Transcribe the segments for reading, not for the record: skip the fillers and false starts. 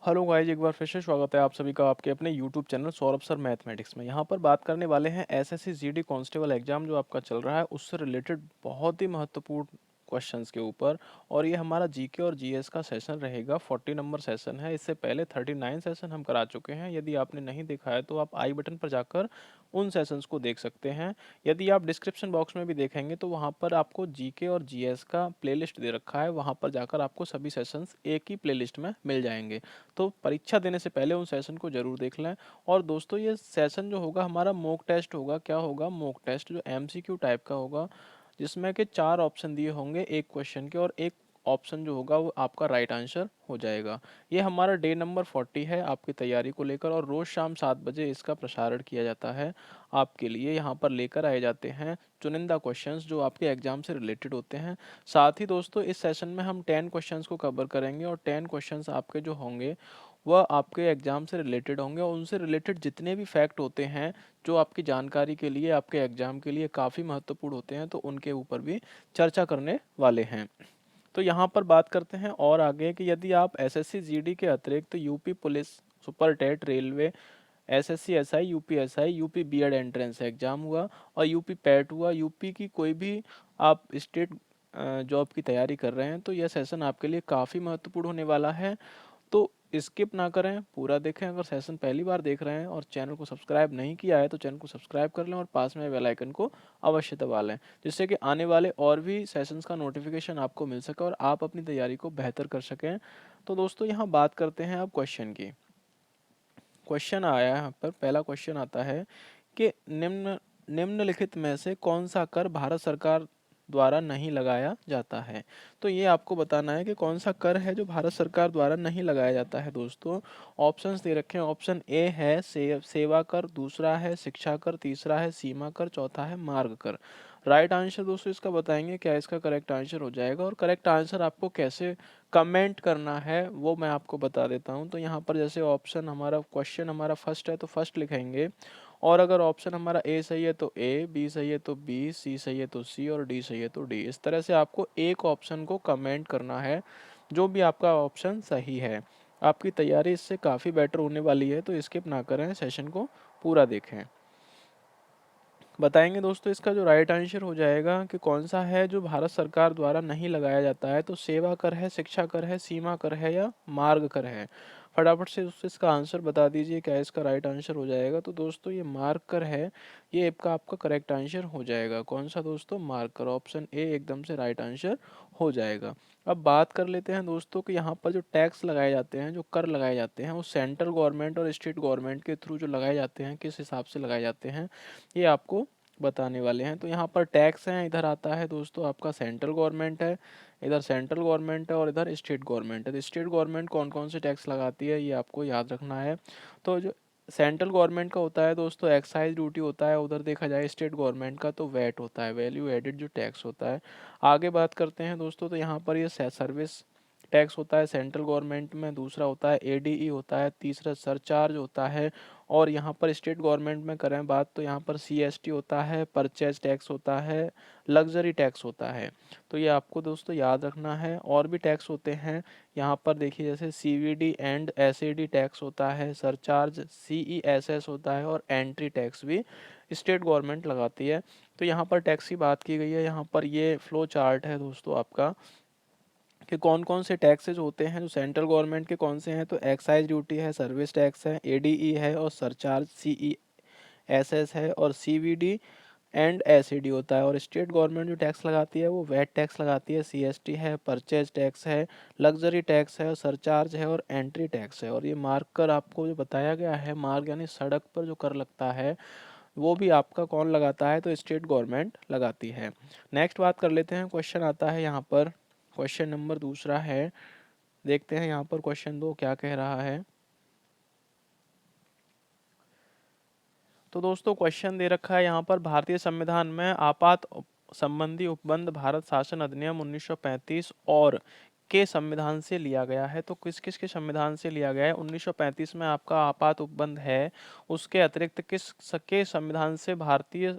Hello guys, एक बार फिर से स्वागत है आप सभी का आपके अपने YouTube channel Saurabh sir mathematics में। यहाँ पर बात करने वाले हैं एसएससी जीडी कांस्टेबल एग्जाम जो आपका चल रहा है उससे रिलेटेड बहुत ही महत्वपूर्ण क्वेश्चंस के ऊपर। और ये हमारा जीके और जीएस का सेशन रहेगा। 40 नंबर सेशन है। इससे पहले 39 सेशन हम करा चुके हैं। यदि आपने नहीं देखा है तो आप आई बटन पर जाकर उन सेशंस को देख सकते हैं। यदि आप डिस्क्रिप्शन बॉक्स में भी देखेंगे तो वहाँ पर आपको जीके और जीएस का प्लेलिस्ट दे रखा है। वहाँ पर जाकर आपको सभी सेशंस एक ही प्लेलिस्ट में मिल जाएंगे। तो परीक्षा देने से पहले उन सेशन को जरूर देख लें। और दोस्तों, ये सेशन जो होगा हमारा मॉक टेस्ट होगा। क्या होगा? मॉक टेस्ट जो एमसीक्यू टाइप का होगा, जिसमें कि 4 ऑप्शन दिए होंगे एक क्वेश्चन के, और एक ऑप्शन जो होगा वो आपका राइट आंसर हो जाएगा। ये हमारा डे नंबर 40 है आपकी तैयारी को लेकर, और रोज शाम 7 बजे इसका प्रसारण किया जाता है आपके लिए। यहाँ पर लेकर आए जाते हैं चुनिंदा क्वेश्चंस जो आपके एग्जाम से रिलेटेड होते हैं। साथ ही दोस्तों, इस सेशन में हम 10 क्वेश्चंस को कवर करेंगे, और 10 क्वेश्चंस आपके जो होंगे वह आपके एग्जाम से रिलेटेड होंगे, और उनसे रिलेटेड जितने भी फैक्ट होते हैं जो आपकी जानकारी के लिए आपके एग्जाम के लिए काफ़ी महत्वपूर्ण होते हैं, तो उनके ऊपर भी चर्चा करने वाले हैं। तो यहाँ पर बात करते हैं और आगे कि यदि आप एसएससी जीडी के अतिरिक्त UP police, super TET, railway, SSC SI, UPSI, UP BEd entrance exam हुआ, और यूपी पैट हुआ, यूपी की कोई भी आप स्टेट जॉब की तैयारी कर रहे हैं, तो यह सेशन आपके लिए काफ़ी महत्वपूर्ण होने वाला है। तो स्किप ना करें, पूरा देखें। अगर सेशन पहली बार देख रहे हैं और चैनल को सब्सक्राइब नहीं किया है तो चैनल को सब्सक्राइब कर लें, और पास में बेल आइकन को अवश्य दबा लें, जिससे कि आने वाले और भी सेशंस का नोटिफिकेशन आपको मिल सके और आप अपनी तैयारी को बेहतर कर सकें। तो दोस्तों, यहाँ बात करते हैं अब क्वेश्चन की। क्वेश्चन आया है यहाँ पर, पहला क्वेश्चन आता है कि निम्नलिखित में से कौन सा कर भारत सरकार द्वारा नहीं लगाया जाता है। तो ये आपको बताना है कि कौन सा कर है जो भारत सरकार द्वारा नहीं लगाया जाता है। दोस्तों, ऑप्शंस दे रखे हैं। ऑप्शन ए है सेवा कर, दूसरा है शिक्षा कर, तीसरा है सीमा कर, चौथा है मार्ग कर। राइट आंसर दोस्तों इसका बताएंगे क्या इसका करेक्ट आंसर हो जाएगा, और करेक्ट आंसर आपको कैसे कमेंट करना है वो मैं आपको बता देता हूँ। तो यहाँ पर जैसे ऑप्शन हमारा, क्वेश्चन हमारा फर्स्ट है तो फर्स्ट लिखेंगे, और अगर ऑप्शन हमारा ए सही है तो ए, बी सही है तो बी, सी सही है तो सी, और डी सही है तो डी। इस तरह से आपको एक ऑप्शन को कमेंट करना है जो भी आपका ऑप्शन सही है। आपकी तैयारी इससे काफ़ी बेटर होने वाली है, तो स्किप ना करें, सेशन को पूरा देखें। बताएंगे दोस्तों इसका जो राइट आंसर हो जाएगा कि कौन सा है जो भारत सरकार द्वारा नहीं लगाया जाता है। तो सेवा कर है, शिक्षा कर है, सीमा कर है, या मार्ग कर है। फटाफट से उससे इसका आंसर बता दीजिए क्या इसका राइट आंसर हो जाएगा। तो दोस्तों, ये मार्ग कर है, ये आपका करेक्ट आंसर हो जाएगा। कौन सा दोस्तों? मार्ग कर, ऑप्शन ए एकदम से राइट आंसर हो जाएगा। अब बात कर लेते हैं दोस्तों कि यहाँ पर जो टैक्स लगाए जाते हैं, जो कर लगाए जाते हैं, वो सेंट्रल गवर्नमेंट और स्टेट गवर्नमेंट के थ्रू जो लगाए जाते हैं, किस हिसाब से लगाए जाते हैं, ये आपको बताने वाले हैं। तो यहाँ पर टैक्स है, इधर आता है दोस्तों आपका सेंट्रल गवर्नमेंट है, इधर सेंट्रल गवर्नमेंट है, और इधर स्टेट गवर्नमेंट है। तो स्टेट गवर्नमेंट कौन कौन से टैक्स लगाती है ये आपको याद रखना है। तो जो सेंट्रल गवर्नमेंट का होता है दोस्तों एक्साइज ड्यूटी होता है, उधर देखा जाए स्टेट गवर्नमेंट का तो वैट होता है, वैल्यू एडिड जो टैक्स होता है। आगे बात करते हैं दोस्तों, तो यहाँ पर ये सर्विस टैक्स होता है सेंट्रल गवर्नमेंट में, दूसरा होता है एडीई होता है, तीसरा सरचार्ज होता है, और यहाँ पर स्टेट गवर्नमेंट में करें बात तो यहाँ पर सीएसटी होता है, परचेज टैक्स होता है, लग्जरी टैक्स होता है। तो ये आपको दोस्तों याद रखना है। और भी टैक्स होते हैं यहाँ पर देखिए, जैसे सीवीडी एंड एसईडी टैक्स होता है, सरचार्ज सीईएसएस होता है, और एंट्री टैक्स भी स्टेट गवर्नमेंट लगाती है। तो यहाँ पर टैक्स की बात की गई है। यहाँ पर ये फ्लो चार्ट है दोस्तों आपका कि कौन कौन से टैक्सेज होते हैं जो सेंट्रल गवर्नमेंट के कौन से हैं। तो एक्साइज ड्यूटी है, सर्विस टैक्स है, एडीई है, और सरचार्ज सीईएसएस है, और सीवीडी एंड एसईडी होता है। और स्टेट गवर्नमेंट जो टैक्स लगाती है वो वैट टैक्स लगाती है, सीएसटी है, परचेज टैक्स है, लग्जरी टैक्स है, सरचार्ज है, और एंट्री टैक्स है। और ये मार्ग कर आपको जो बताया गया है, मार्ग यानी सड़क पर जो कर लगता है, वो भी आपका कौन लगाता है? तो स्टेट गवर्नमेंट लगाती है। नेक्स्ट बात कर लेते हैं, क्वेश्चन आता है यहाँ पर, क्वेश्चन नंबर दूसरा है। देखते हैं यहाँ पर क्वेश्चन 2 क्या कह रहा है। तो दोस्तों, क्वेश्चन दे रखा है यहाँ पर, भारतीय संविधान में आपात संबंधी उपबंध भारत शासन अधिनियम 1935 और के संविधान से लिया गया है। तो किस किस के संविधान से लिया गया है? 1935 में आपका आपात उपबंध है, उसके अतिरिक्त किस के संविधान से भारतीय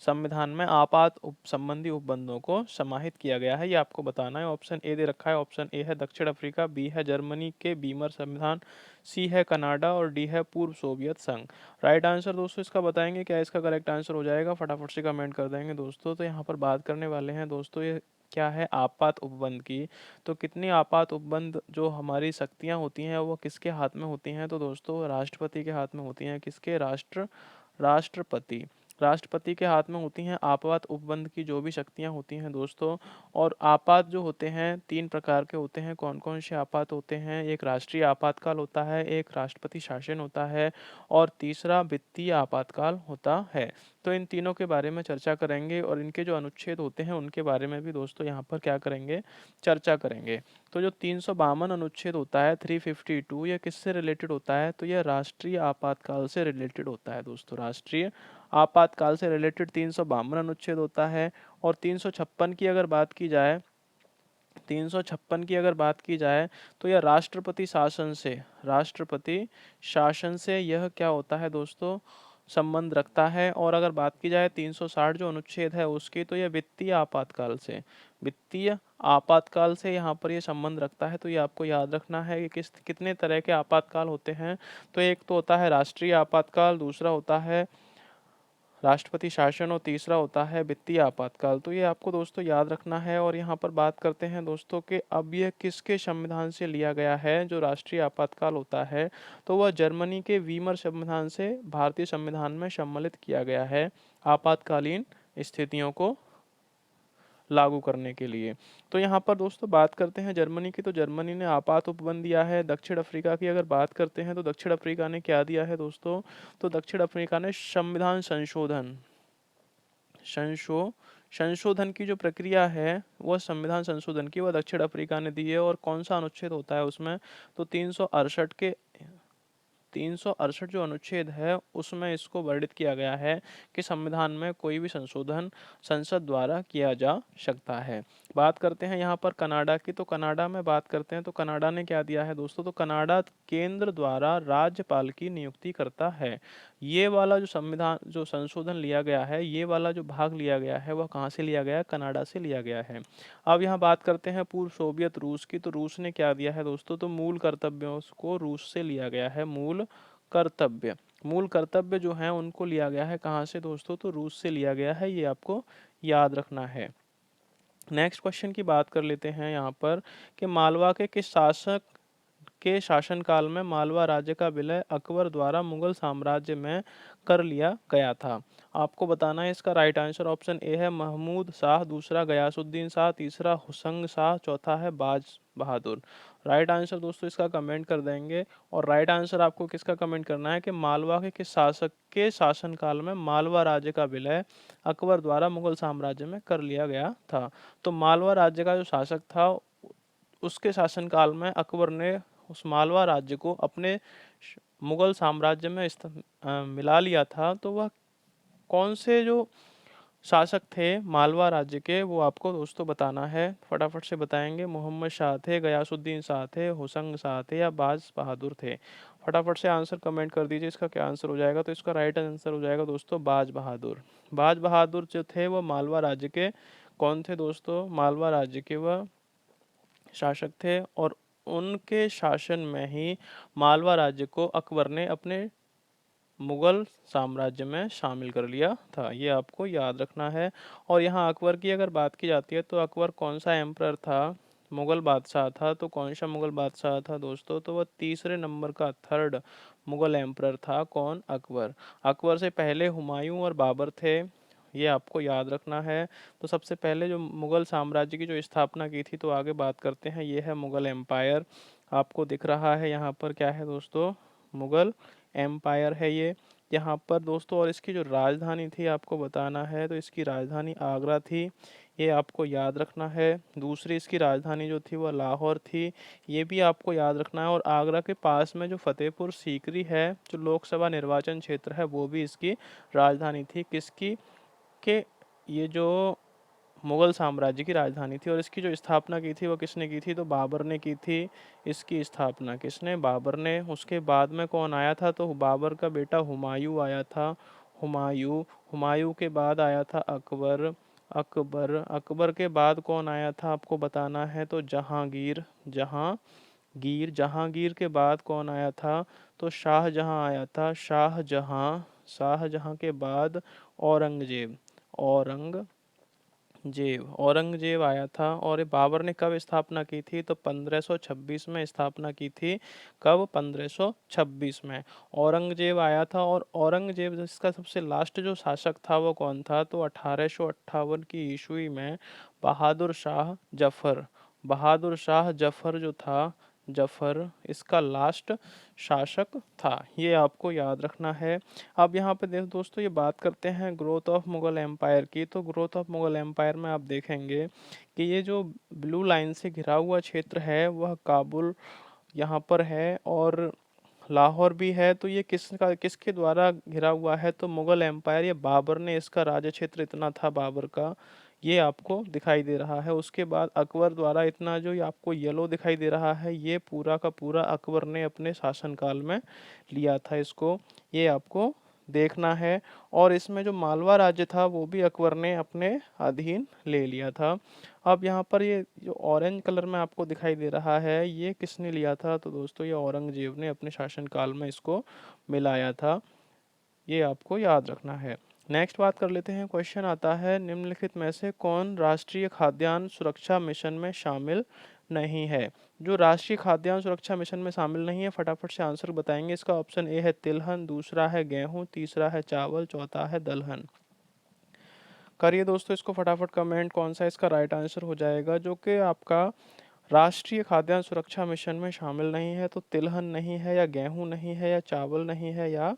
संविधान में आपात संबंधी उपबंधों को समाहित किया गया है, ये आपको बताना है। ऑप्शन ए दे रखा है, ऑप्शन ए है दक्षिण अफ्रीका, बी है जर्मनी के बीमर संविधान, सी है कनाडा और डी है पूर्व सोवियत संघ। राइट आंसर दोस्तों इसका बताएंगे, क्या इसका करेक्ट आंसर हो जाएगा, फटाफट से कमेंट कर देंगे दोस्तों। तो यहाँ पर बात करने वाले हैं दोस्तों, ये क्या है, आपात उपबंध की। तो कितनी आपात उपबंध जो हमारी शक्तियाँ होती हैं वो किसके हाथ में होती हैं, तो दोस्तों राष्ट्रपति के हाथ में होती हैं। किसके, राष्ट्रपति राष्ट्रपति के हाथ में होती हैं आपात उपबंध की जो भी शक्तियां होती हैं दोस्तों। और आपात जो होते हैं तीन प्रकार के होते हैं। कौन कौन से आपात होते हैं, एक राष्ट्रीय आपातकाल होता है, एक राष्ट्रपति शासन होता है और तीसरा वित्तीय आपातकाल होता है। तो इन तीनों के बारे में चर्चा करेंगे और इनके जो अनुच्छेद होते हैं उनके बारे में भी दोस्तों यहाँ पर क्या करेंगे, चर्चा करेंगे। तो जो 352 अनुच्छेद होता है 352, ये किससे रिलेटेड होता है, तो यह राष्ट्रीय आपातकाल से रिलेटेड होता है दोस्तों। राष्ट्रीय आपातकाल से रिलेटेड 352 अनुच्छेद होता है। और 356 की अगर बात की जाए, 356 की अगर बात की जाए तो यह राष्ट्रपति शासन से यह क्या होता है दोस्तों, संबंध रखता है। और अगर बात की जाए 360 जो अनुच्छेद है उसकी, तो यह वित्तीय आपातकाल से यहाँ पर ये संबंध रखता है। तो ये आपको याद रखना है कि कितने तरह के आपातकाल होते हैं। तो एक तो होता है राष्ट्रीय आपातकाल, दूसरा होता है राष्ट्रपति शासन और तीसरा होता है वित्तीय आपातकाल। तो ये आपको दोस्तों याद रखना है। और यहाँ पर बात करते हैं दोस्तों कि अब यह किसके संविधान से लिया गया है, जो राष्ट्रीय आपातकाल होता है तो वह जर्मनी के वीमर संविधान से भारतीय संविधान में सम्मिलित किया गया है आपातकालीन स्थितियों को लागू करने के लिए। तो यहाँ पर दोस्तों बात करते हैं जर्मनी की, तो जर्मनी ने आपात उपबंध दिया है। दक्षिण अफ्रीका की अगर बात करते हैं तो दक्षिण अफ्रीका ने क्या दिया है दोस्तों, तो दक्षिण अफ्रीका ने संविधान संशोधन की जो प्रक्रिया है वह संविधान संशोधन की वह दक्षिण अफ्रीका ने दी है। और कौन सा अनुच्छेद होता है उसमें, तो 368 जो अनुच्छेद है उसमें इसको वर्णित किया गया है कि संविधान में कोई भी संशोधन संसद द्वारा किया जा सकता है। बात करते हैं यहाँ पर कनाडा की, तो कनाडा में बात करते हैं तो कनाडा ने क्या दिया है दोस्तों, तो कनाडा केंद्र द्वारा राज्यपाल की नियुक्ति करता है। ये वाला जो संविधान जो संशोधन लिया गया है, ये वाला जो भाग लिया गया है वह कहाँ से लिया गया है, कनाडा से लिया गया है। अब यहाँ बात करते हैं पूर्व सोवियत रूस की, तो रूस ने क्या दिया है दोस्तों, तो मूल कर्तव्यों को रूस से लिया गया है। मूल कर्तव्य जो हैं उनको लिया गया है कहाँ से दोस्तों, तो रूस से लिया गया है, ये आपको याद रखना है। नेक्स्ट क्वेश्चन की बात कर लेते हैं यहाँ पर कि मालवा के किस शासक के शासनकाल में मालवा राज्य का विलय अकबर द्वारा मुगल साम्राज्य में कर लिया गया था। आपको बताना है इसका राइट आंसर। ऑप्शन ए है महमूद शाह, दूसरा गयासुद्दीन शाह, तीसरा हुसंग शाह, चौथा है बाज बहादुर। राइट आंसर दोस्तों इसका कमेंट कर देंगे। और राइट आंसर आपको किसका कमेंट करना है कि मालवा के किस शासक के शासनकाल में मालवा राज्य का विलय अकबर द्वारा मुगल साम्राज्य में कर लिया गया था। तो मालवा राज्य का जो शासक था उसके शासनकाल में अकबर ने उस मालवा राज्य को अपने मुगल साम्राज्य में मिला लिया था। तो वह कौन से जो शासक थे मालवा राज्य के, वो आपको दोस्तों बताना है, फटाफट से बताएंगे। मोहम्मद शाह थे, गयासुद्दीन शाह थे, हुसंग शाह थे या बाज बहादुर थे। फटाफट से आंसर कमेंट कर दीजिए इसका क्या आंसर हो जाएगा। तो इसका राइट आंसर हो जाएगा दोस्तों बाज बहादुर। बाज बहादुर जो थे वो मालवा राज्य के कौन थे दोस्तों, मालवा राज्य के वह शासक थे। और उनके शासन में ही मालवा राज्य को अकबर ने अपने मुगल साम्राज्य में शामिल कर लिया था, ये आपको याद रखना है। और यहाँ अकबर की अगर बात की जाती है तो अकबर कौन सा एम्परर था, मुगल बादशाह था। तो कौन सा मुगल बादशाह था दोस्तों, तो वह तीसरे नंबर का थर्ड मुगल एम्परर था। कौन, अकबर। अकबर से पहले हुमायूं और बाबर थे, ये आपको याद रखना है। तो सबसे पहले जो मुगल साम्राज्य की जो स्थापना की थी, तो आगे बात करते हैं, ये है मुगल एम्पायर। आपको दिख रहा है यहाँ पर क्या है दोस्तों, मुगल एम्पायर है ये यहाँ पर दोस्तों। और इसकी जो राजधानी थी आपको बताना है, तो इसकी राजधानी आगरा थी, ये आपको याद रखना है। दूसरी इसकी राजधानी जो थी वह लाहौर थी, ये भी आपको याद रखना है। और आगरा के पास में जो फतेहपुर सीकरी है, जो लोकसभा निर्वाचन क्षेत्र है, वो भी इसकी राजधानी थी। किसकी, के ये जो मुगल साम्राज्य की राजधानी थी। और इसकी जो स्थापना की थी वो किसने की थी, तो बाबर ने की थी। इसकी स्थापना किसने, बाबर ने। उसके बाद में कौन आया था, तो बाबर का बेटा हुमायूं आया था। हुमायूं, हुमायूं के बाद आया था अकबर, अकबर के बाद कौन आया था आपको बताना है, तो जहांगीर, जहांगीर के बाद कौन आया था, तो शाहजहां आया था, शाहजहां के बाद औरंगजेब, औरंगजेब आया था। और ये बाबर ने कब स्थापना की थी, तो 1526 में स्थापना की थी। कब, 1526 में औरंगजेब आया था। और औरंगजेब जिसका सबसे लास्ट जो शासक था वो कौन था, तो 1858 की ईस्वी में बहादुर शाह जफर, जो था, जफर इसका लास्ट शासक था। ये आपको याद रखना है। अब यहाँ पे देख दोस्तों, ये बात करते हैं ग्रोथ ऑफ मुगल एम्पायर की। तो ग्रोथ ऑफ मुगल एम्पायर में आप देखेंगे कि ये जो ब्लू लाइन से घिरा हुआ क्षेत्र है वह काबुल यहाँ पर है, और लाहौर भी है। तो ये किसके द्वारा घिरा हुआ है, तो मुगल एम्पायर, ये बाबर ने, इसका राज्य क्षेत्र इतना था बाबर का, ये आपको दिखाई दे रहा है। उसके बाद अकबर द्वारा इतना जो ये आपको येलो दिखाई दे रहा है, ये पूरा का पूरा अकबर ने अपने शासनकाल में लिया था इसको, ये आपको देखना है। और इसमें जो मालवा राज्य था वो भी अकबर ने अपने अधीन ले लिया था। अब यहाँ पर ये जो ऑरेंज कलर में आपको दिखाई दे रहा है, ये किसने लिया था, तो दोस्तों ये औरंगजेब ने अपने शासनकाल में इसको मिलाया था। ये आपको याद रखना है। नेक्स्ट बात कर लेते हैं, क्वेश्चन आता है निम्नलिखित में से कौन राष्ट्रीय खाद्यान्न सुरक्षा मिशन में शामिल नहीं है। जो राष्ट्रीय खाद्यान्न सुरक्षा मिशन में शामिल नहीं है, फटाफट से आंसर बताएंगे। इसका ऑप्शन ए है तिलहन, दूसरा है गेहूं, तीसरा है चावल, चौथा है दलहन। करिए दोस्तों इसको फटाफट कमेंट, कौन सा इसका राइट आंसर हो जाएगा जो कि आपका राष्ट्रीय खाद्यान्न सुरक्षा मिशन में शामिल नहीं है। तो तिलहन नहीं है, या गेहूं नहीं है, या चावल नहीं है, या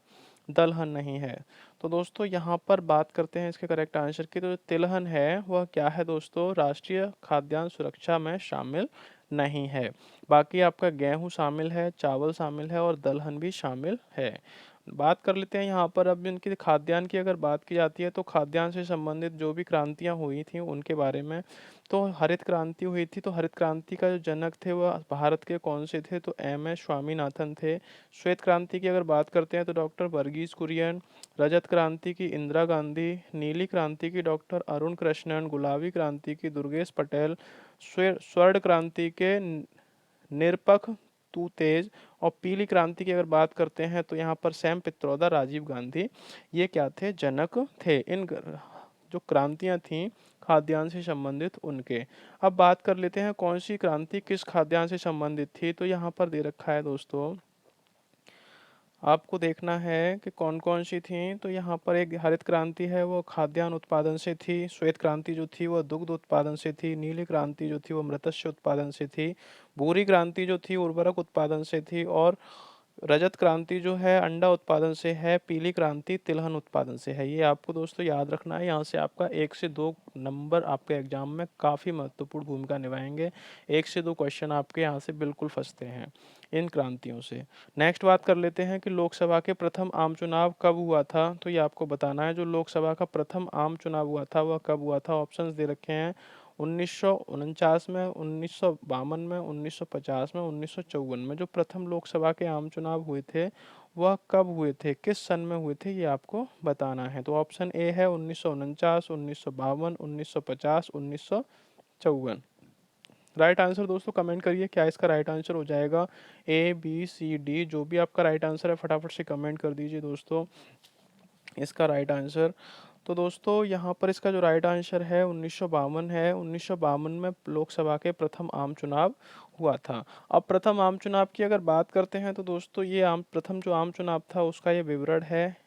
दलहन नहीं है। तो दोस्तों यहाँ पर बात करते हैं इसके करेक्ट आंसर की। तो जो तिलहन है वह क्या है दोस्तों, राष्ट्रीय खाद्यान्न सुरक्षा में शामिल नहीं है। बाकी आपका गेहूं शामिल है, चावल शामिल है, और दलहन भी शामिल है। बात कर लेते हैं यहाँ पर। अब इनकी खाद्यान्न की अगर बात की जाती है, तो खाद्यान्न से संबंधित जो भी क्रांतियाँ हुई थी उनके बारे में। तो हरित क्रांति हुई थी, तो हरित क्रांति का जो जनक थे वह भारत के कौन से थे, तो एम एस स्वामीनाथन थे। श्वेत क्रांति की अगर बात करते हैं तो डॉक्टर वर्गीज कुरियन। रजत क्रांति की इंदिरा गांधी। नीली क्रांति की डॉक्टर अरुण कृष्णन। गुलाबी क्रांति की दुर्गेश पटेल। स्वर्ण क्रांति के निरपख तू तेज। और पीली क्रांति की अगर बात करते हैं तो यहाँ पर सैम पित्रोदा, राजीव गांधी, ये क्या थे, जनक थे इन जो क्रांतियां थीं खाद्यान्न से संबंधित उनके। अब बात कर लेते हैं कौन सी क्रांति किस खाद्यान्न से संबंधित थी। तो यहाँ पर दे रखा है दोस्तों, आपको देखना है कि कौन कौन सी थी। तो यहाँ पर एक हरित क्रांति है, वो खाद्यान्न उत्पादन से थी। श्वेत क्रांति जो थी वो दुग्ध उत्पादन से थी। नीली क्रांति जो थी वो मृत्स्य उत्पादन से थी। भूरी क्रांति जो थी उर्वरक उत्पादन से थी। और रजत क्रांति जो है अंडा उत्पादन से है। पीली क्रांति तिलहन उत्पादन से है। ये आपको दोस्तों याद रखना है। यहाँ से आपका 1 से 2 नंबर आपके एग्जाम में काफ़ी महत्वपूर्ण भूमिका निभाएंगे। 1 से 2 क्वेश्चन आपके यहाँ से बिल्कुल फंसते हैं इन क्रांतियों से। नेक्स्ट बात कर लेते हैं कि लोकसभा के प्रथम आम चुनाव कब हुआ था। तो ये आपको बताना है, जो लोकसभा का प्रथम आम चुनाव हुआ था वह कब हुआ था। ऑप्शंस दे रखे हैं, 1949 में, 1952 में, 1950 में, 1954 में। जो प्रथम लोकसभा के आम चुनाव हुए थे वह कब हुए थे, किस सन में हुए थे, ये आपको बताना है। तो ऑप्शन ए है 1949, 1952, 1950, 1954। राइट आंसर दोस्तों कमेंट करिए, क्या इसका राइट आंसर हो जाएगा ए, बी, सी, डी। जो भी आपका राइट आंसर है फटाफट से कमेंट कर दीजिए दोस्तों इसका राइट आंसर। तो दोस्तों यहाँ पर इसका जो राइट आंसर है 1952 है। 1952 में लोकसभा के प्रथम आम चुनाव हुआ था। अब प्रथम आम चुनाव की अगर बात करते हैं तो दोस्तों ये प्रथम जो आम चुनाव था उसका ये विवरण है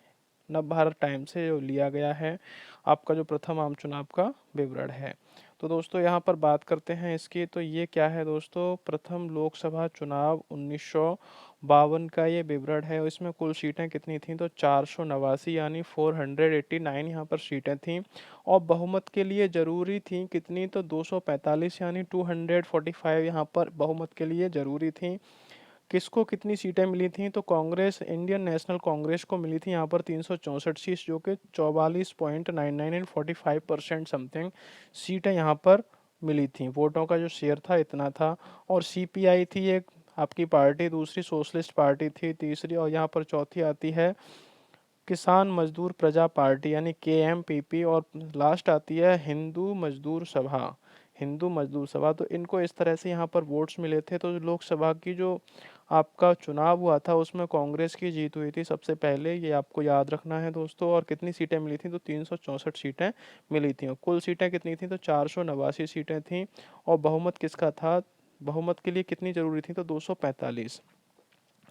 नवभारत टाइम से जो लिया गया है, आपका जो प्रथम आम चुनाव का विवरण है। तो दोस्तों यहाँ पर बात करते हैं इसकी। तो ये क्या है दोस्तों, प्रथम लोकसभा चुनाव 1952 का ये विवरण है। और इसमें कुल सीटें कितनी थीं, तो 489 यानी 489 यहाँ पर सीटें थीं। और बहुमत के लिए जरूरी थी कितनी, तो 245 यानी 245 यहाँ पर बहुमत के लिए जरूरी थी। किसको कितनी सीटें मिली थी, तो कांग्रेस, इंडियन नेशनल कांग्रेस को मिली थी यहाँ पर 364 सीट, जो कि 44.99 एंड 45% समथिंग सीटें यहाँ पर मिली थी। वोटों का जो शेयर था इतना था। और सीपीआई थी एक आपकी पार्टी, दूसरी सोशलिस्ट पार्टी थी, तीसरी, और यहाँ पर चौथी आती है किसान मजदूर प्रजा पार्टी यानी केएमपीपी, और लास्ट आती है हिंदू मजदूर सभा। हिंदू मजदूर सभा, तो इनको इस तरह से यहाँ पर वोट्स मिले थे। तो लोकसभा की जो आपका चुनाव हुआ था उसमें कांग्रेस की जीत हुई थी सबसे पहले, ये आपको याद रखना है दोस्तों। और कितनी सीटें मिली थी? तो 364 सीटें मिली थी। और कुल सीटें कितनी थी? तो 489 सीटें थी। और बहुमत किसका था? बहुमत के लिए कितनी जरूरी थी? तो 245।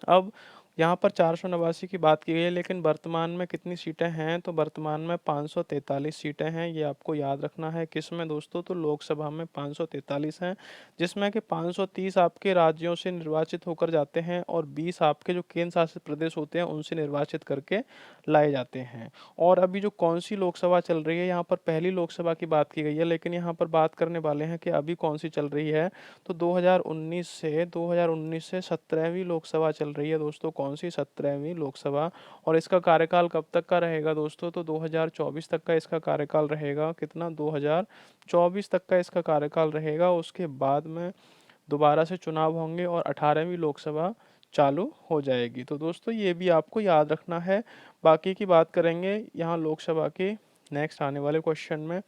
अब यहाँ पर 489 की बात की गई है, लेकिन वर्तमान में कितनी सीटें हैं? तो वर्तमान में 543 सीटें हैं। ये आपको याद रखना है। किस में दोस्तों? तो लोकसभा में 543 हैं, जिसमें कि 530 आपके राज्यों से निर्वाचित होकर जाते हैं और 20 आपके जो केंद्र शासित प्रदेश होते हैं उनसे निर्वाचित करके लाए जाते हैं। और अभी जो कौन सी लोकसभा चल रही है, यहाँ पर पहली लोकसभा की बात की गई है, लेकिन यहाँ पर बात करने वाले हैं कि अभी कौन सी चल रही है। तो 2019 से 17वीं लोकसभा चल रही है दोस्तों। कौन सी? 17वीं लोकसभा। और इसका कार्यकाल कब तक का रहेगा दोस्तों? तो 2024 तक का इसका कार्यकाल रहेगा। कितना? 2024 तक का इसका कार्यकाल रहेगा। उसके बाद में दोबारा से चुनाव होंगे और 18वीं लोकसभा चालू हो जाएगी। तो दोस्तों ये भी आपको याद रखना है। बाकी की बात करेंगे यहाँ लोकसभा की नेक्स्ट आने वाले क्वेश्चन में।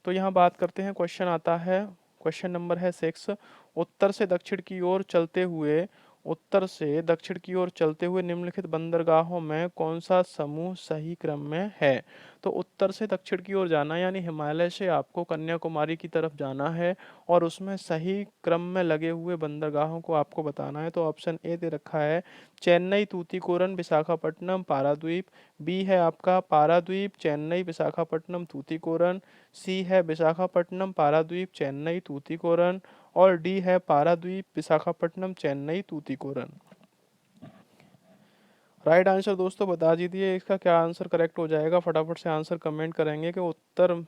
तो यहाँ बात करते हैं, क्वेश्चन आता है, क्वेश्चन नंबर है 6। उत्तर से दक्षिण की ओर चलते हुए, उत्तर से दक्षिण की ओर चलते हुए निम्नलिखित बंदरगाहों में कौन सा समूह सही क्रम में है? तो उत्तर से दक्षिण की ओर जाना यानी हिमालय से आपको कन्याकुमारी की तरफ जाना है और उसमें सही क्रम में लगे हुए बंदरगाहों को आपको बताना है। तो ऑप्शन ए दे रखा है चेन्नई, तूतीकोरन, विशाखापट्टनम, पारादीप। बी है आपका पारादीप, चेन्नई, विशाखापट्टनम, तूतीकोरन। सी है विशाखापट्टनम, पारादीप, चेन्नई, तूतीकोरन। और डी है पारादीप, विशाखापट्टनम, चेन्नई, तूतीकोरन। राइट आंसर दोस्तों बता दीजिए, इसका क्या आंसर करेक्ट हो जाएगा? फटाफट से आंसर कमेंट करेंगे कि उत्तर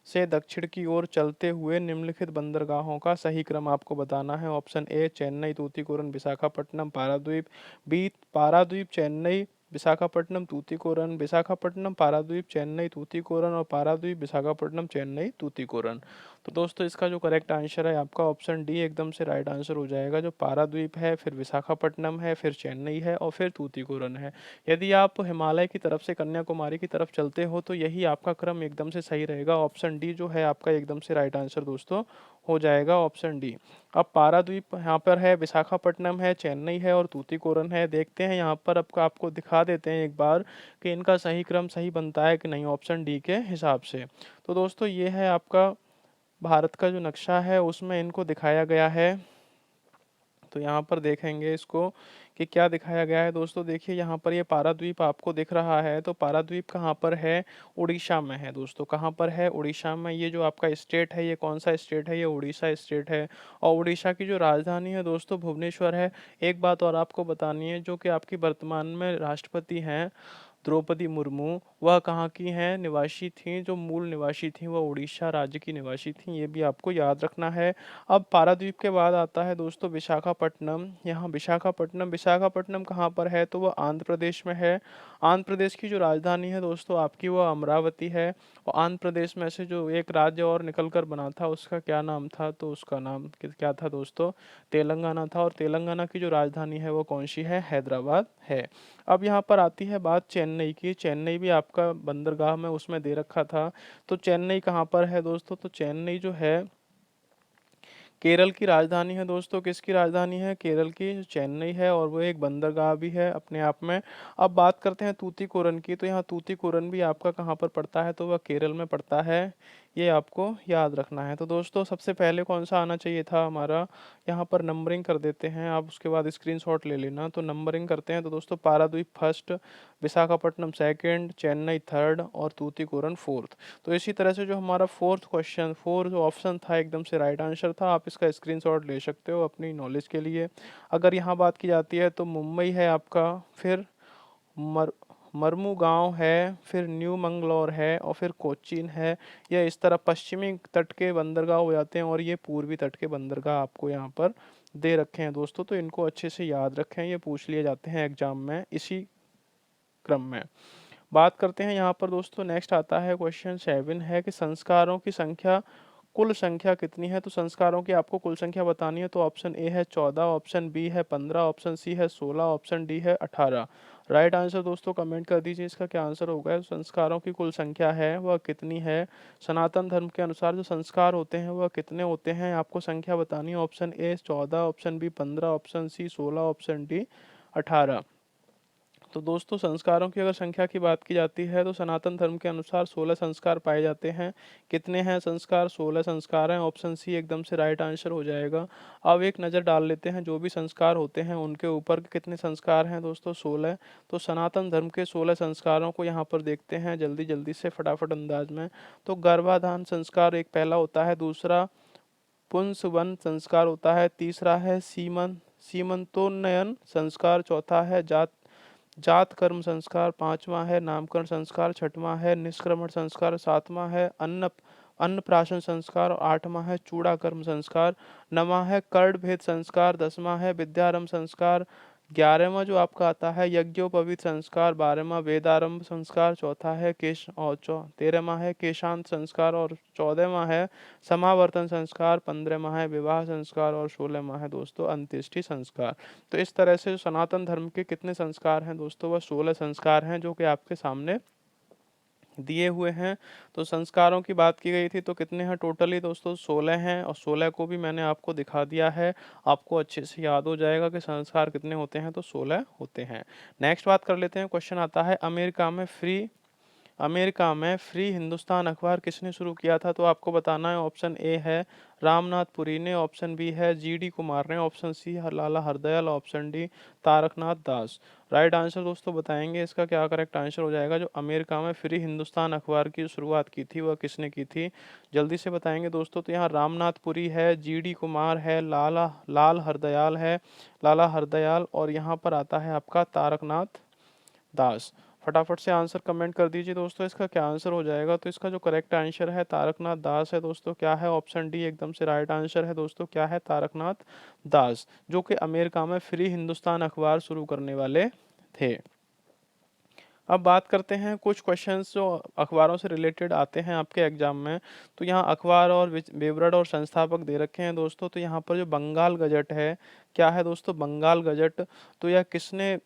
से दक्षिण की ओर चलते हुए निम्नलिखित बंदरगाहों का सही क्रम आपको बताना है। Option A Chennai, Tuticorin, Visakhapatnam, Paradip. B Paradip, Chennai, Visakhapatnam, Tuticorin. Visakhapatnam, Paradip, Chennai, Tuticorin. और पारादीप, विशाखापट्टनम, चेन्नई, तूतीकोरन। तो दोस्तों इसका जो करेक्ट आंसर है आपका ऑप्शन डी एकदम से राइट आंसर हो जाएगा। जो पारादीप है, फिर विशाखापट्टनम है, फिर चेन्नई है और फिर तूतीकोरन है। यदि आप हिमालय की तरफ से कन्याकुमारी की तरफ चलते हो तो यही आपका क्रम एकदम से सही रहेगा। ऑप्शन डी जो है आपका एकदम से राइट आंसर दोस्तों हो जाएगा, ऑप्शन डी। अब पारादीप यहाँ पर है, विशाखापट्टनम है, चेन्नई है और तूतीकोरन है। देखते हैं यहाँ पर आपको दिखा देते हैं एक बार कि इनका सही क्रम सही बनता है कि नहीं ऑप्शन डी के हिसाब से। तो दोस्तों ये है आपका भारत का जो नक्शा है उसमें इनको दिखाया गया है। तो यहाँ पर देखेंगे इसको कि क्या दिखाया गया है दोस्तों। देखिए यहाँ पर ये पाराद्वीप आपको दिख रहा है, तो पाराद्वीप कहाँ पर है? उड़ीसा में है दोस्तों। कहाँ पर है? उड़ीसा में। ये जो आपका स्टेट है, ये कौन सा स्टेट है? ये उड़ीसा स्टेट है। और उड़ीसा की जो राजधानी है दोस्तों भुवनेश्वर है। एक बात और आपको बतानी है, जो कि आपकी वर्तमान में राष्ट्रपति हैं द्रौपदी मुर्मू, वह कहाँ की हैं? निवासी थी, जो मूल निवासी थी वह उड़ीसा राज्य की निवासी थी। ये भी आपको याद रखना है। अब पारादीप के बाद आता है दोस्तों विशाखापट्टनम। यहाँ विशाखापट्टनम, विशाखापट्टनम कहाँ पर है? तो वह आंध्र प्रदेश में है। आंध्र प्रदेश की जो राजधानी है दोस्तों आपकी वह अमरावती है। और आंध्र प्रदेश में से जो एक राज्य और निकल कर बना था उसका क्या नाम था? तो उसका नाम क्या था दोस्तों? तेलंगाना था। और तेलंगाना की जो राजधानी है वो कौन सी है? हैदराबाद है। अब यहाँ पर आती है बात चेन्नई की। चेन्नई भी आपका बंदरगाह में उसमें दे रखा था। तो चेन्नई कहाँ पर है दोस्तों? तो चेन्नई जो है केरल की राजधानी है दोस्तों। किसकी राजधानी है? केरल की चेन्नई है और वो एक बंदरगाह भी है अपने आप में। अब बात करते हैं तूतीकोरन की। तो यहाँ तूतीकोरन भी आपका कहाँ पर पड़ता है? तो वह केरल में पड़ता है। ये आपको याद रखना है। तो दोस्तों सबसे पहले कौन सा आना चाहिए था हमारा? यहाँ पर नंबरिंग कर देते हैं, आप उसके बाद स्क्रीनशॉट ले लेना। तो नंबरिंग करते हैं तो दोस्तों Paradip first, Visakhapatnam second, Chennai third और तूतीकोरन फोर्थ। तो इसी तरह से जो हमारा फोर्थ क्वेश्चन, फोर्थ जो ऑप्शन था एकदम से राइट आंसर था। आप इसका स्क्रीनशॉट ले सकते हो अपनी नॉलेज के लिए। अगर यहाँ बात की जाती है तो मुंबई है आपका, फिर मर मरमुगांव है, फिर न्यू मंगलौर है और फिर कोचीन है। यह इस तरह पश्चिमी तट के बंदरगाह हो जाते हैं और ये पूर्वी तट के बंदरगाह आपको यहाँ पर दे रखे हैं दोस्तों। तो इनको अच्छे से याद रखें, ये पूछ लिए जाते हैं एग्जाम में इसी क्रम में। बात करते हैं यहाँ पर दोस्तों, नेक्स्ट आता है क्वेश्चन 7 है कि संस्कारों की संख्या, कुल संख्या कितनी है? तो संस्कारों की आपको कुल संख्या बतानी है। तो ऑप्शन ए है 14, ऑप्शन बी है 15, ऑप्शन सी है 16, ऑप्शन डी है 18। राइट आंसर दोस्तों कमेंट कर दीजिए, इसका क्या आंसर होगा। संस्कारों की कुल संख्या है वह कितनी है। सनातन धर्म के अनुसार जो संस्कार होते हैं वह कितने होते हैं, आपको संख्या बतानी है। Option A 14, option B 15, option C 16, option D 18। तो दोस्तों संस्कारों की अगर संख्या की बात की जाती है तो सनातन धर्म के अनुसार 16 संस्कार पाए जाते हैं। कितने हैं संस्कार, 16 संस्कार हैं। ऑप्शन सी एकदम से राइट आंसर हो जाएगा। अब एक नज़र डाल लेते हैं जो भी संस्कार होते हैं उनके ऊपर कि कितने संस्कार हैं दोस्तों, 16। तो सनातन धर्म के 16 संस्कारों को यहाँ पर देखते हैं जल्दी जल्दी से फटाफट अंदाज में। तो गर्भाधान संस्कार एक पहला होता है, दूसरा पुंसवन संस्कार होता है, तीसरा है सीमंतोन्नयन संस्कार, चौथा है जात कर्म संस्कार, पांचवा है नामकरण संस्कार, छठवां है निष्क्रमण संस्कार, सातवां है अन्नप्राशन संस्कार और आठवां है चूड़ाकर्म संस्कार, नवां है कर्ण भेद संस्कार, दसवां है विद्यारंभ संस्कार, 11वां जो आपका आता है यज्ञोपवीत संस्कार, 12वां वेदारंभ संस्कार, चौथा है केश और 13वां है केशांत संस्कार और 14वां है समावर्तन संस्कार, 15वां है विवाह संस्कार और 16वां है दोस्तों अंत्येष्टि संस्कार। तो इस तरह से सनातन धर्म के कितने संस्कार हैं दोस्तों, वह 16 संस्कार हैं जो कि आपके सामने दिए हुए हैं। तो संस्कारों की बात की गई थी तो कितने हैं टोटली दोस्तों, 16 हैं और 16 को भी मैंने आपको दिखा दिया है। आपको अच्छे से याद हो जाएगा कि संस्कार कितने होते हैं, तो 16 होते हैं। नेक्स्ट बात कर लेते हैं, क्वेश्चन आता है अमेरिका में फ्री हिंदुस्तान अखबार किसने शुरू किया था। तो आपको बताना है। ऑप्शन ए है रामनाथ पुरी ने, ऑप्शन बी है जीडी कुमार ने, ऑप्शन सी है लाला हरदयाल, ऑप्शन डी तारकनाथ दास। राइट आंसर दोस्तों बताएंगे इसका क्या करेक्ट आंसर हो जाएगा। जो अमेरिका में फ्री हिंदुस्तान अखबार की शुरुआत की थी वह किसने की थी, जल्दी से बताएंगे दोस्तों। तो यहाँ रामनाथ पुरी है, जीडी कुमार है, लाला हरदयाल और यहाँ पर आता है आपका तारकनाथ दास। फटाफट से आंसर कमेंट कर दीजिए दोस्तों, इसका क्या आंसर हो जाएगा। तो इसका जो करेक्ट आंसर है तारकनाथ दास है दोस्तों। क्या है, ऑप्शन डी एकदम से राइट आंसर है दोस्तों। क्या है, तारकनाथ दास, जो कि अमेरिका में फ्री हिंदुस्तान अखबार शुरू करने वाले थे। अब बात करते हैं कुछ क्वेश्चंस जो अखबारों से रिलेटेड आते हैं आपके एग्जाम में। तो यहाँ अखबार और विवरण और संस्थापक दे रखे हैं दोस्तों। तो यहाँ पर जो बंगाल गजट है, क्या है दोस्तों बंगाल गजट, तो यह किसने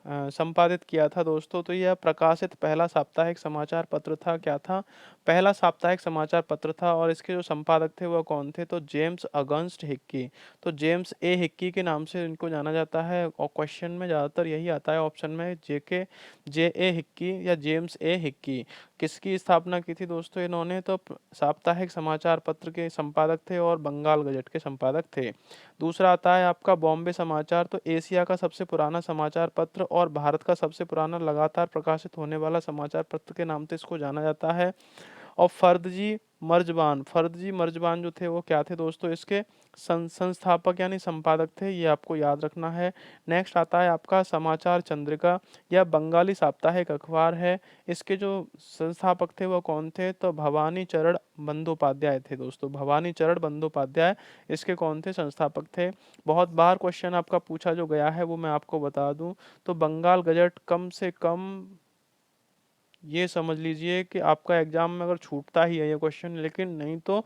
संपादित किया था दोस्तों। तो यह प्रकाशित पहला साप्ताहिक समाचार पत्र था। क्या था, पहला साप्ताहिक समाचार पत्र था। और इसके जो संपादक थे वह कौन थे, तो जेम्स अगस्ट हिक्की। तो जेम्स ए हिक्की के नाम से इनको जाना जाता है और क्वेश्चन में ज़्यादातर यही आता है ऑप्शन में, जे ए हिक्की या जेम्स ए हिक्की। किसकी स्थापना की थी दोस्तों इन्होंने, तो साप्ताहिक समाचार पत्र के संपादक थे और बंगाल गजट के संपादक थे। दूसरा आता है आपका बॉम्बे समाचार। तो एशिया का सबसे पुराना समाचार पत्र और भारत का सबसे पुराना लगातार प्रकाशित होने वाला समाचार पत्र के नाम से इसको जाना जाता है। और फर्दजी मर्जबान जो थे वो क्या थे दोस्तों, इसके संस्थापक यानी संपादक थे, ये आपको याद रखना है। नेक्स्ट आता है आपका समाचार चंद्रिका, यह बंगाली साप्ताहिक अखबार है। इसके जो संस्थापक थे वो कौन थे, तो भवानी चरण बंदोपाध्याय थे दोस्तों। भवानी चरण बंदोपाध्याय इसके कौन थे, संस्थापक थे। बहुत बार क्वेश्चन आपका पूछा जो गया है वो मैं आपको बता दूं। तो बंगाल गजट कम से कम ये समझ लीजिए कि आपका एग्जाम में अगर छूटता ही है ये क्वेश्चन, लेकिन नहीं तो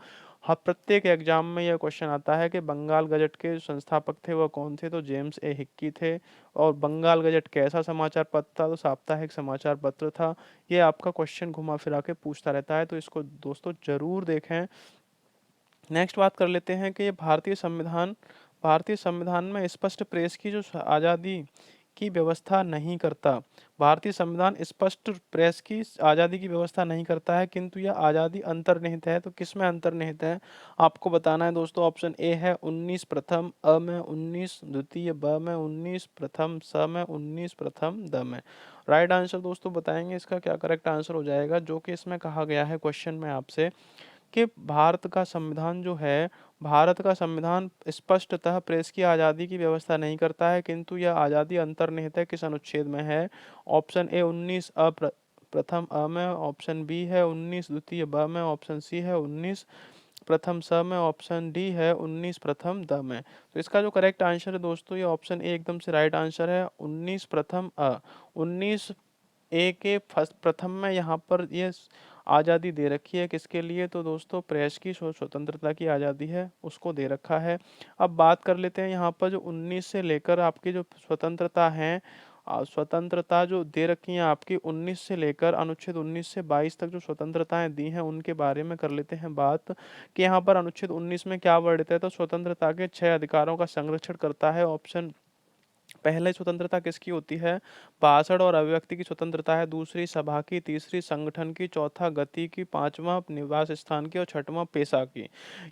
हाँ प्रत्येक एग्जाम में यह क्वेश्चन आता है कि बंगाल गजट के संस्थापक थे वह कौन थे, तो जेम्स ए हिक्की थे। और बंगाल गजट कैसा समाचार पत्र था, तो साप्ताहिक समाचार पत्र था। ये आपका क्वेश्चन घुमा फिरा के पूछता रहता है, तो इसको दोस्तों जरूर देखें। नेक्स्ट बात कर लेते हैं कि भारतीय संविधान में स्पष्ट प्रेस की जो आज़ादी की व्यवस्था नहीं करता। भारतीय संविधान स्पष्ट प्रेस की आज़ादी की व्यवस्था नहीं करता है, किंतु यह आज़ादी अंतर्निहित है। तो किस में अंतर्निहित है, आपको बताना है दोस्तों। ऑप्शन ए है 19 प्रथम, अ में 19 द्वितीय, ब में 19 प्रथम, स में 19 प्रथम, द में। राइट आंसर दोस्तों बताएंगे इसका क्या करेक्ट आंसर हो जाएगा, जो कि इसमें कहा गया है क्वेश्चन में आपसे कि भारत का संविधान स्पष्टतः प्रेस की आज़ादी की व्यवस्था नहीं करता है, किंतु यह आज़ादी अंतर्निहित है। किस अनुच्छेद में है, ऑप्शन ए 19 प्रथम अ में, ऑप्शन बी है 19 द्वितीय ब में, ऑप्शन सी है 19 प्रथम स में, ऑप्शन डी है 19 प्रथम द में। तो इसका जो करेक्ट आंसर है दोस्तों ये ऑप्शन ए एकदम से राइट आंसर है, 19 प्रथम अ। 19 ए के फर्स्ट प्रथम में यहाँ पर ये आज़ादी दे रखी है किसके लिए, तो दोस्तों प्रेस की स्वतंत्रता की आज़ादी है उसको दे रखा है। अब बात कर लेते हैं यहाँ पर जो 19 से लेकर आपकी जो स्वतंत्रता है स्वतंत्रता जो दे रखी है आपकी 19 से लेकर अनुच्छेद 19 से 22 तक जो स्वतंत्रताएं दी हैं उनके बारे में कर लेते हैं बात कि यहाँ पर अनुच्छेद 19 में क्या वर्णित है। तो स्वतंत्रता के 6 अधिकारों का संरक्षण करता है। ऑप्शन पहले स्वतंत्रता किसकी होती है? भाषण और अभिव्यक्ति की स्वतंत्रता है। दूसरी सभा की, तीसरी संगठन की, चौथा गति की, पांचवा निवास स्थान की और छठवां पेशा की।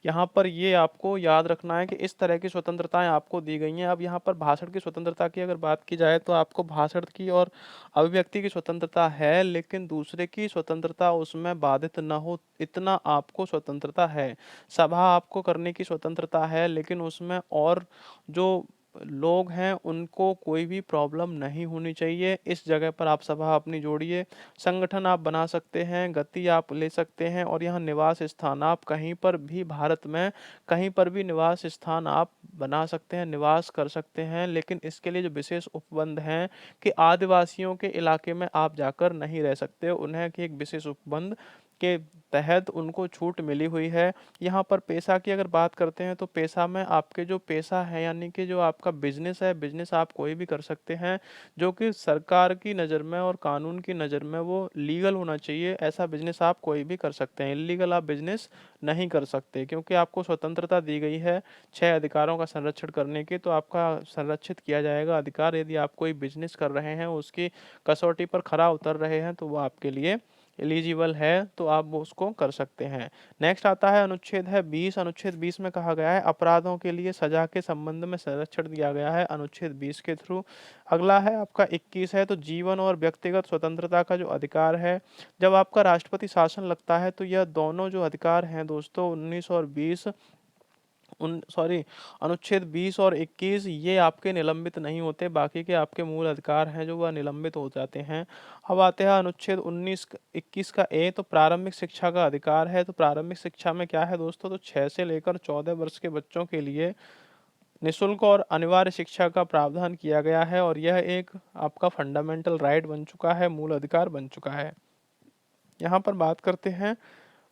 यहाँ पर ये आपको याद रखना है कि इस तरह की स्वतंत्रताएं आपको दी गई हैं। अब यहाँ पर भाषण की स्वतंत्रता की अगर बात की जाए तो आपको भाषण की और अभिव्यक्ति की स्वतंत्रता है, लेकिन दूसरे की स्वतंत्रता उसमें बाधित न हो इतना आपको स्वतंत्रता है। सभा आपको करने की स्वतंत्रता है, लेकिन उसमें और जो लोग हैं उनको कोई भी प्रॉब्लम नहीं होनी चाहिए। इस जगह पर आप सभा अपनी जोड़िए। संगठन आप बना सकते हैं, गति आप ले सकते हैं और यहाँ निवास स्थान आप कहीं पर भी भारत में कहीं पर भी निवास स्थान आप बना सकते हैं, निवास कर सकते हैं। लेकिन इसके लिए जो विशेष उपबंध हैं कि आदिवासियों के इलाके में आप जाकर नहीं रह सकते, उन्हें कि एक विशेष उपबंध के तहत उनको छूट मिली हुई है। यहाँ पर पेशा की अगर बात करते हैं तो पेशा में आपके जो पेशा है यानी कि जो आपका बिजनेस है, बिजनेस आप कोई भी कर सकते हैं जो कि सरकार की नज़र में और कानून की नज़र में वो लीगल होना चाहिए। ऐसा बिजनेस आप कोई भी कर सकते हैं, इलीगल आप बिजनेस नहीं कर सकते, क्योंकि आपको स्वतंत्रता दी गई है 6 अधिकारों का संरक्षण करने की। तो आपका संरक्षित किया जाएगा अधिकार। यदि आप कोई बिजनेस कर रहे हैं, उसकी कसौटी पर खरा उतर रहे हैं, तो वो आपके लिए एलिजिबल है, तो आप वो उसको कर सकते हैं। नेक्स्ट आता है अनुच्छेद है 20। अनुच्छेद 20 में कहा गया है अपराधों के लिए सजा के संबंध में संरक्षण दिया गया है अनुच्छेद 20 के थ्रू। अगला है आपका 21 है, तो जीवन और व्यक्तिगत स्वतंत्रता का जो अधिकार है, जब आपका राष्ट्रपति शासन लगता है तो यह दोनों जो अधिकार हैं दोस्तों 19 और 20 उन सॉरी अनुच्छेद 20 और 21 ये आपके निलंबित नहीं होते, बाकी के आपके मूल अधिकार हैं जो वह निलंबित हो जाते हैं। अब आते हैं अनुच्छेद 21 का ए, तो प्रारंभिक शिक्षा का अधिकार है। तो प्रारंभिक शिक्षा में क्या है दोस्तों, तो 6 से लेकर 14 वर्ष के बच्चों के लिए निःशुल्क और अनिवार्य शिक्षा का प्रावधान किया गया है और यह एक आपका फंडामेंटल राइट बन चुका है, मूल अधिकार बन चुका है। यहाँ पर बात करते हैं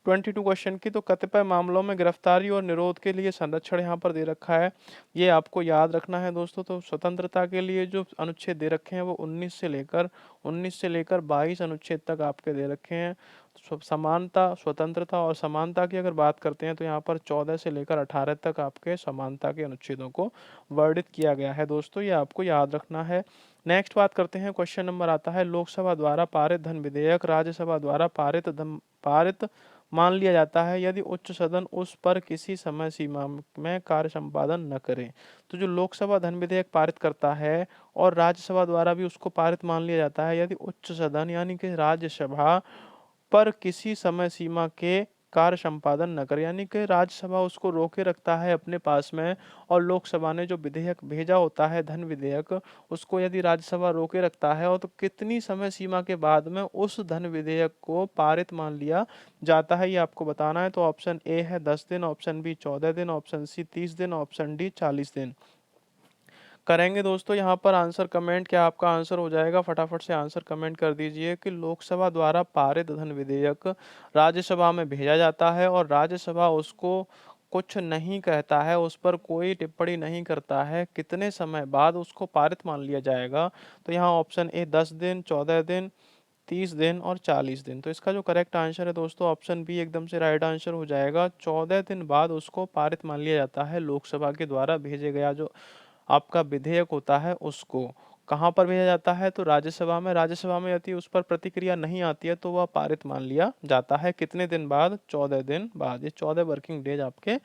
22 क्वेश्चन की, तो कतिपय मामलों में गिरफ्तारी और निरोध के लिए संरक्षण यहाँ पर दे रखा है, ये आपको याद रखना है दोस्तों। तो स्वतंत्रता के लिए जो अनुच्छेद दे रखे हैं वो 19 से लेकर 22 अनुच्छेद तक आपके दे रखे हैं। समानता, स्वतंत्रता और समानता की अगर बात करते हैं तो यहाँ पर 14 से लेकर 18 तक आपके समानता के अनुच्छेदों को वर्णित किया गया है दोस्तों, ये आपको याद रखना है। नेक्स्ट बात करते हैं, क्वेश्चन नंबर आता है लोकसभा द्वारा पारित धन विधेयक राज्यसभा द्वारा पारित मान लिया जाता है यदि उच्च सदन उस पर किसी समय सीमा में कार्य संपादन न करे। तो जो लोकसभा धन विधेयक पारित करता है और राज्यसभा द्वारा भी उसको पारित मान लिया जाता है यदि उच्च सदन यानी कि राज्यसभा पर किसी समय सीमा के कार्य संपादन न करे, यानी कि राज्यसभा उसको रोके रखता है अपने पास में और लोकसभा ने जो विधेयक भेजा होता है धन विधेयक उसको यदि राज्यसभा रोके रखता है और तो कितनी समय सीमा के बाद में उस धन विधेयक को पारित मान लिया जाता है, ये आपको बताना है। तो ऑप्शन ए है 10 दिन, ऑप्शन बी 14 दिन, ऑप्शन सी 30 दिन, ऑप्शन डी 40 दिन। करेंगे दोस्तों यहाँ पर आंसर कमेंट, क्या आपका आंसर हो जाएगा? फटाफट से आंसर कमेंट कर दीजिए कि लोकसभा द्वारा पारित धन विधेयक राज्यसभा में भेजा जाता है और राज्यसभा उसको कुछ नहीं कहता है, उस पर कोई टिप्पणी नहीं करता है, कितने समय बाद उसको पारित मान लिया जाएगा। तो यहाँ ऑप्शन ए 10 दिन, 14 दिन, 30 दिन और 40 दिन। तो इसका जो करेक्ट आंसर है दोस्तों ऑप्शन बी एकदम से राइट आंसर हो जाएगा। 14 दिन बाद उसको पारित मान लिया जाता है लोकसभा के द्वारा भेजे गया जो आपका विधेयक होता है उसको। कहाँ पर भेजा जाता है? तो राज्यसभा में। राज्यसभा में यदि उस पर प्रतिक्रिया नहीं आती है तो वह पारित मान लिया जाता है। कितने दिन बाद? 14 दिन बाद। ये 14 वर्किंग डेज आपके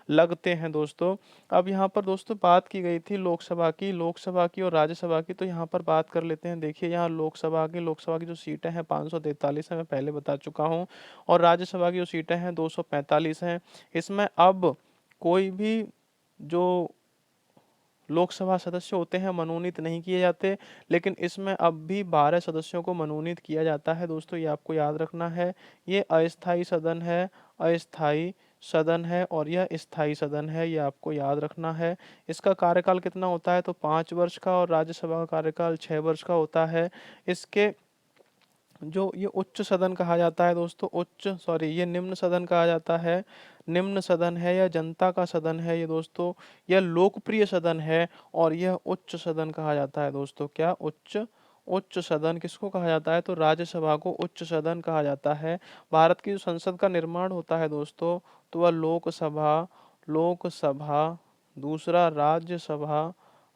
लगते हैं दोस्तों। अब यहाँ पर दोस्तों बात की गई थी लोकसभा की और राज्यसभा की, तो यहाँ पर बात कर लेते हैं। देखिए यहाँ लोकसभा की जो सीटें हैं 543 है, मैं पहले बता चुका हूँ, और राज्यसभा की जो सीटें हैं 245 हैं। इसमें अब कोई भी जो लोकसभा सदस्य होते हैं मनोनीत नहीं किए जाते, लेकिन इसमें अब भी 12 सदस्यों को मनोनीत किया जाता है दोस्तों, ये आपको याद रखना है। ये अस्थाई सदन है और यह स्थायी सदन है, ये आपको याद रखना है। इसका कार्यकाल कितना होता है? तो 5 वर्ष का, और राज्यसभा का कार्यकाल 6 वर्ष का होता है। इसके जो ये उच्च सदन कहा जाता है दोस्तों, ये निम्न सदन कहा जाता है। निम्न सदन है या जनता का सदन है ये दोस्तों, या लोकप्रिय सदन है और यह उच्च सदन कहा जाता है दोस्तों। क्या? उच्च उच्च सदन किसको कहा जाता है? तो राज्यसभा को उच्च सदन कहा जाता है। भारत की जो संसद का निर्माण होता है दोस्तों, तो वह लोकसभा, लोकसभा, दूसरा राज्यसभा,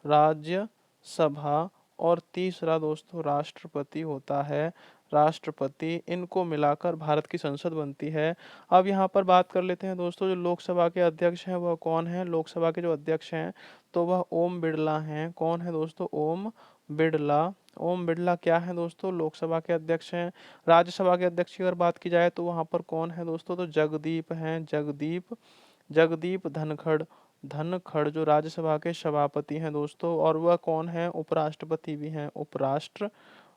राज्यसभा, और तीसरा दोस्तों राष्ट्रपति होता है, राष्ट्रपति। इनको मिलाकर भारत की संसद बनती है। अब यहाँ पर बात कर लेते हैं दोस्तों, जो लोकसभा के अध्यक्ष हैं वह कौन है? लोकसभा के जो अध्यक्ष हैं तो वह ओम बिरला हैं। कौन है दोस्तों? ओम बिरला। ओम बिरला क्या है दोस्तों? लोकसभा के अध्यक्ष हैं। राज्यसभा के अध्यक्ष की अगर बात की जाए तो वहाँ पर कौन है दोस्तों? तो जगदीप हैं, जगदीप, जगदीप धनखड़। धनखड़ जो राज्यसभा के सभापति हैं दोस्तों, और वह कौन है? उपराष्ट्रपति भी हैं, उपराष्ट्र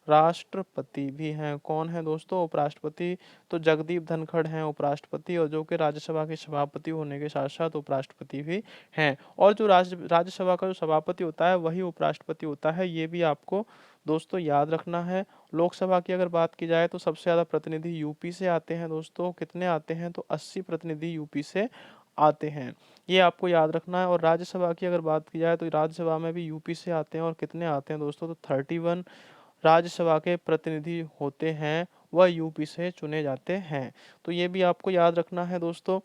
राष्ट्रपति भी हैं। कौन है दोस्तों? उपराष्ट्रपति। तो जगदीप धनखड़ हैं उपराष्ट्रपति, और जो कि राज्यसभा के सभापति होने के साथ साथ उपराष्ट्रपति भी हैं। और जो राज्यसभा का जो सभापति होता है वही उपराष्ट्रपति होता है, ये भी आपको दोस्तों याद रखना है। लोकसभा की अगर बात की जाए तो सबसे ज़्यादा प्रतिनिधि यूपी से आते हैं दोस्तों। कितने आते हैं? तो 80 प्रतिनिधि यूपी से आते हैं, ये आपको याद रखना है। और राज्यसभा की अगर बात की जाए तो राज्यसभा में भी यूपी से आते हैं, और कितने आते हैं दोस्तों? तो 31 राज्यसभा के प्रतिनिधि होते हैं, वह यूपी से चुने जाते हैं। तो ये भी आपको याद रखना है दोस्तों।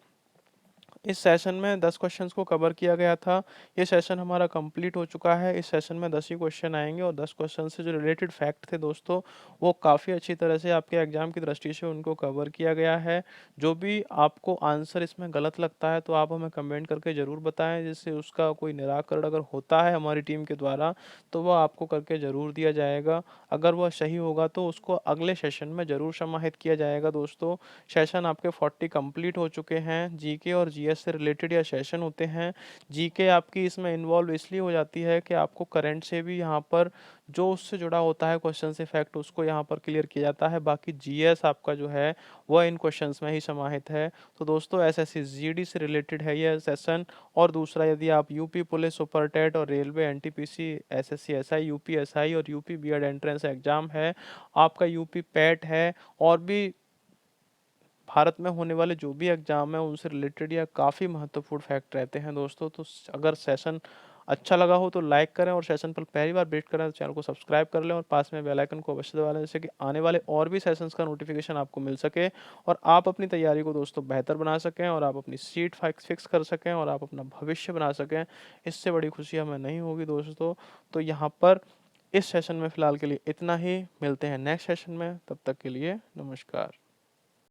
इस सेशन में 10 क्वेश्चंस को कवर किया गया था। ये सेशन हमारा कंप्लीट हो चुका है। इस सेशन में 10 ही क्वेश्चन आएंगे, और 10 क्वेश्चन से जो रिलेटेड फैक्ट थे दोस्तों, वो काफ़ी अच्छी तरह से आपके एग्जाम की दृष्टि से उनको कवर किया गया है। जो भी आपको आंसर इसमें गलत लगता है तो आप हमें कमेंट करके ज़रूर बताएं, जिससे उसका कोई निराकरण अगर होता है हमारी टीम के द्वारा तो वह आपको करके ज़रूर दिया जाएगा। अगर वह सही होगा तो उसको अगले सेशन में ज़रूर समाहित किया जाएगा दोस्तों। सेशन आपके 40 कंप्लीट हो चुके हैं। जीके और जीएस से रिलेटेड यह सेशन होते हैं। जीके आपकी इसमें इन्वॉल्व इसलिए हो जाती है कि आपको करंट से भी यहाँ पर जो उससे जुड़ा होता है क्वेश्चन से फैक्ट, उसको यहाँ पर क्लियर किया जाता है। बाकी जीएस आपका जो है वह इन क्वेश्चंस में ही समाहित है। तो दोस्तों एसएससी जीडी से रिलेटेड है यह सेशन। और दूसरा, यदि आप यूपी पुलिस, सुपर टेट और railway, NTPC, SSC SI, UP SI और यूपी बीएड एंट्रेंस एग्जाम है, आपका यूपी पैट है, और भी भारत में होने वाले जो भी एग्जाम है उनसे रिलेटेड या काफ़ी महत्वपूर्ण फैक्ट रहते हैं दोस्तों। तो अगर सेशन अच्छा लगा हो तो लाइक करें, और सेशन पर पहली बार विजिट करें तो चैनल को सब्सक्राइब कर लें, और पास में बेल आइकन को अवश्य दबा लें, जिससे कि आने वाले और भी सेशंस का नोटिफिकेशन आपको मिल सके, और आप अपनी तैयारी को दोस्तों बेहतर बना सकें, और आप अपनी सीट फिक्स कर सकें, और आप अपना भविष्य बना सकें। इससे बड़ी खुशी हमें नहीं होगी दोस्तों। तो यहाँ पर इस सेशन में फ़िलहाल के लिए इतना ही। मिलते हैं नेक्स्ट सेशन में, तब तक के लिए नमस्कार।